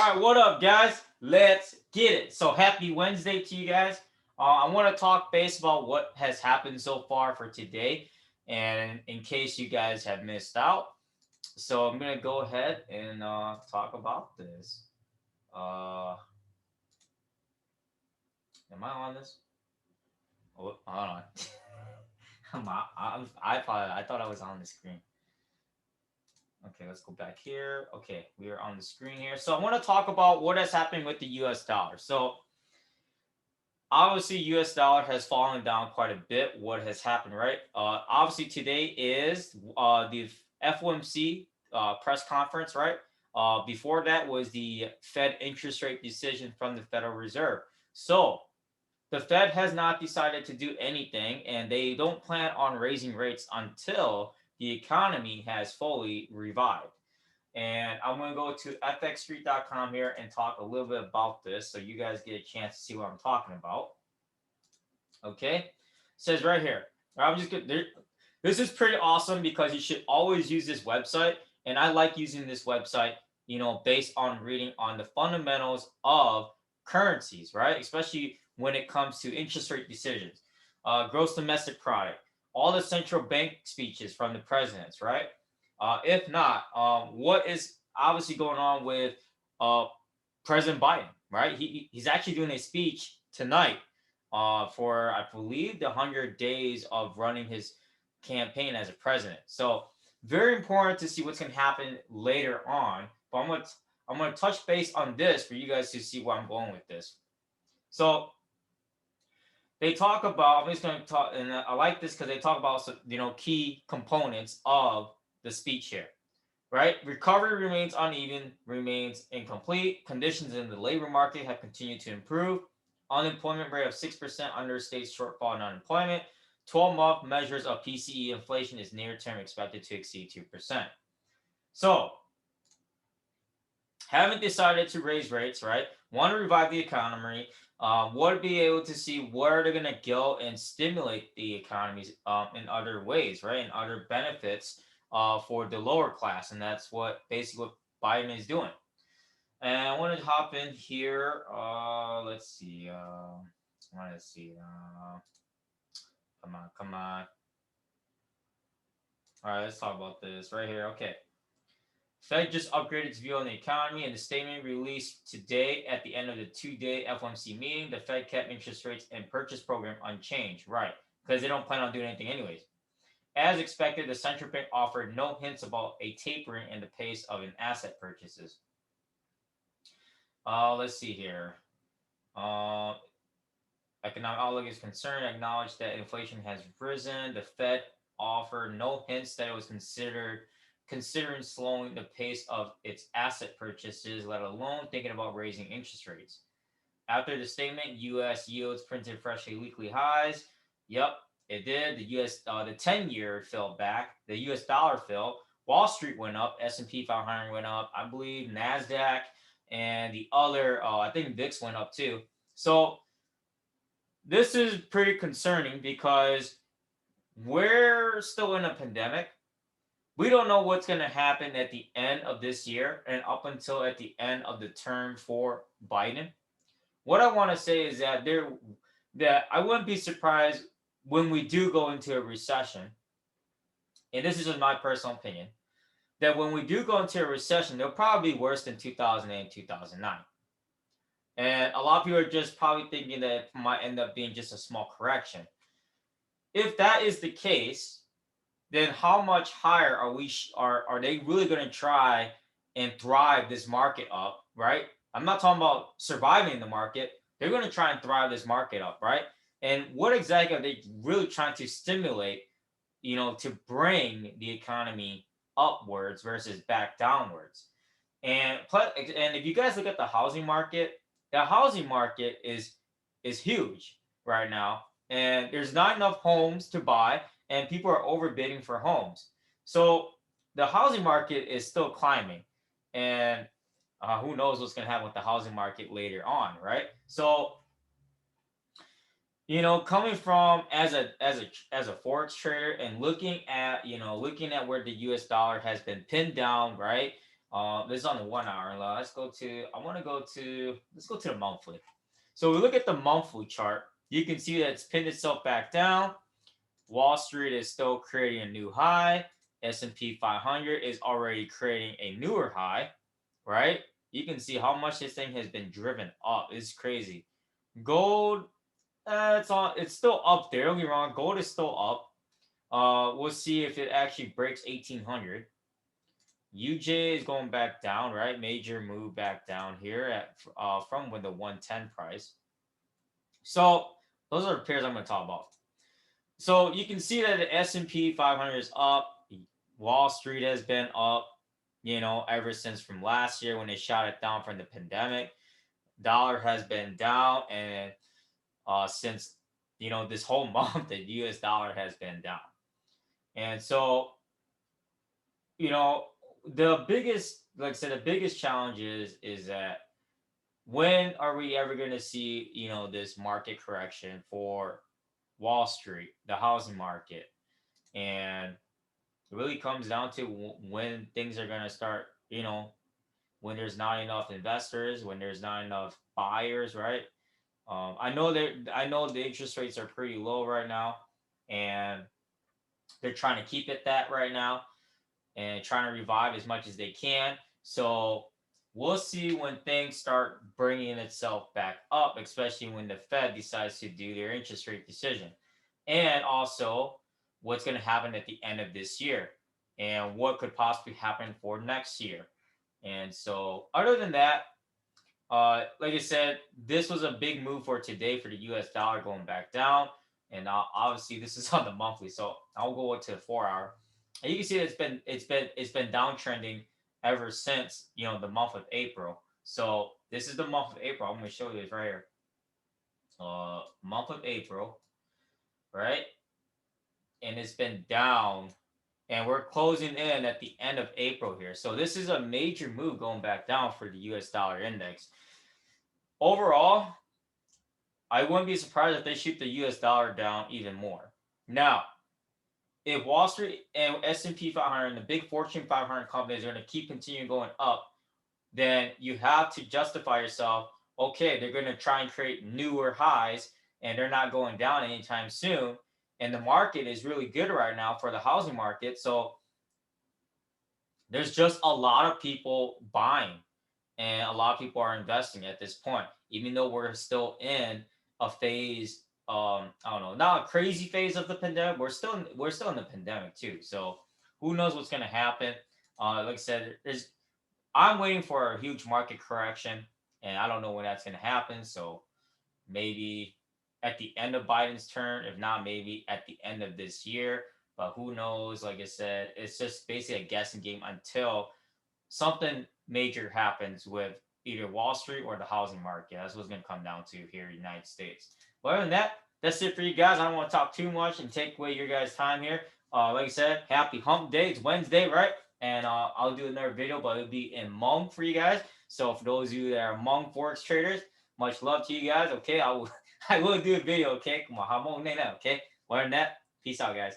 All right, what up, guys? Let's get it. So happy Wednesday to you guys. I want to talk base about what has happened so far for today, and in case you guys have missed out, so I'm gonna go ahead and talk about this. Uh, am I on this? Oh, hold on. I thought I was on the screen. Okay, let's go back here. Okay, we are on the screen here. So I want to talk about what is happening with the U.S. dollar. So obviously, U.S. dollar has fallen down quite a bit. What has happened, right? Obviously, today is the FOMC press conference, right? Before that was the Fed interest rate decision from the Federal Reserve. So the Fed has not decided to do anything, and they don't plan on raising rates until the economy has fully revived. And I'm going to go to FXStreet.com here and talk a little bit about this so you guys get a chance to see what I'm talking about. Okay, it says right here. I'm just gonna. This is pretty awesome because you should always use this website, and I like using this website. Based on reading on the fundamentals of currencies, right? Especially when it comes to interest rate decisions, gross domestic product, all the central bank speeches from the presidents, right? If not, what is obviously going on with uh, President Biden, right? He's actually doing a speech tonight for I believe the 100 days of running his campaign as a president. So very important to see what's going to happen later on. But I'm gonna touch base on this for you guys to see where I'm going with this. So they talk about. I'm just going to talk, and I like this because they talk about key components of the speech here. Right, recovery remains uneven, remains incomplete. Conditions in the labor market have continued to improve. Unemployment rate of 6% understates shortfall in unemployment. 12-month measures of PCE inflation is near term expected to exceed 2%. So, haven't decided to raise rates, right? Want to revive the economy. Want to be able to see where they're going to go and stimulate the economies in other ways, right? And other benefits for the lower class. And that's what basically what Biden is doing. And I want to hop in here. Let's see. I want to see. Come on, come on. All right, let's talk about this right here. Okay. Fed just upgraded its view on the economy in the statement released today at the end of the two-day FOMC meeting. The Fed kept interest rates and purchase program unchanged, right? Because they don't plan on doing anything anyways. As expected, the central bank offered no hints about a tapering in the pace of an asset purchases. Let's see here. Economic outlook is concerned. Acknowledged that inflation has risen. The Fed offered no hints that it was considering slowing the pace of its asset purchases, let alone thinking about raising interest rates. After the statement, U.S. yields printed freshly weekly highs. Yep, it did. The 10-year fell back. The U.S. dollar fell. Wall Street went up. S&P 500 went up. I believe Nasdaq and the other, I think VIX went up too. So this is pretty concerning because we're still in a pandemic. We don't know what's going to happen at the end of this year and up until at the end of the term for Biden. What I want to say is that I wouldn't be surprised when we do go into a recession, and this is just my personal opinion, that when we do go into a recession, they'll probably be worse than 2008 and 2009. And a lot of people are just probably thinking that it might end up being just a small correction. If that is the case, then how much higher are they really going to try and thrive this market up, right? I'm not talking about surviving the market. They're going to try and thrive this market up, right? And what exactly are they really trying to stimulate, to bring the economy upwards versus back downwards? And if you guys look at the housing market is huge right now, and there's not enough homes to buy, and people are overbidding for homes. So the housing market is still climbing, and who knows what's going to happen with the housing market later on, right? So coming from as a forex trader and looking at where the U.S. dollar has been pinned down, right? This is on the 1 hour. Let's go to. I want to go to. Let's go to the monthly. So we look at the monthly chart. You can see that it's pinned itself back down. Wall Street is still creating a new high. S&P 500 is already creating a newer high, right? You can see how much this thing has been driven up. It's crazy. Gold, it's still up there. Don't get me wrong. Gold is still up. We'll see if it actually breaks 1800. UJ is going back down, right? Major move back down here at from when the 110 price. So those are the pairs I'm going to talk about. So you can see that the S&P 500 is up. Wall Street has been up, ever since from last year when they shot it down from the pandemic. Dollar has been down, and since this whole month, the U.S. dollar has been down. And so you know the biggest, like I said, the biggest challenge is that when are we ever going to see this market correction for Wall Street, the housing market, and it really comes down to when things are going to start, when there's not enough investors, when there's not enough buyers, right? I know the interest rates are pretty low right now, and they're trying to keep it that right now, and trying to revive as much as they can. So we'll see when things start bringing itself back up, especially when the Fed decides to do their interest rate decision, and also what's going to happen at the end of this year, and what could possibly happen for next year. And so, other than that, like I said, this was a big move for today for the U.S. dollar going back down, and obviously this is on the monthly. So I'll go to the 4 hour, and you can see that it's been downtrending ever since the month of April. So this is the month of April. I'm going to show you this right here. Month of April, right? And it's been down, and we're closing in at the end of April here. So this is a major move going back down for the U.S. dollar index. Overall, I wouldn't be surprised if they shoot the U.S. dollar down even more. Now, if Wall Street and S&P 500 and the big Fortune 500 companies are going to keep continuing going up, then you have to justify yourself. Okay, they're going to try and create newer highs, and they're not going down anytime soon. And the market is really good right now for the housing market. So there's just a lot of people buying, and a lot of people are investing at this point, even though we're still in a phase. I don't know, not a crazy phase of the pandemic. We're still in the pandemic too. So who knows what's going to happen? Like I said, I'm waiting for a huge market correction, and I don't know when that's going to happen. So maybe at the end of Biden's term, if not, maybe at the end of this year. But who knows? Like I said, it's just basically a guessing game until something major happens with either Wall Street or the housing market. That's what's going to come down to here in the United States. But other than that, that's it for you guys. I don't want to talk too much and take away your guys' time here. Like I said, happy hump day. It's Wednesday, right? And I'll do another video, but it'll be in Hmong for you guys. So for those of you that are Hmong forex traders, much love to you guys. Okay, I will I will do a video. Okay, come on, Hmong, okay. Other than that, peace out, guys.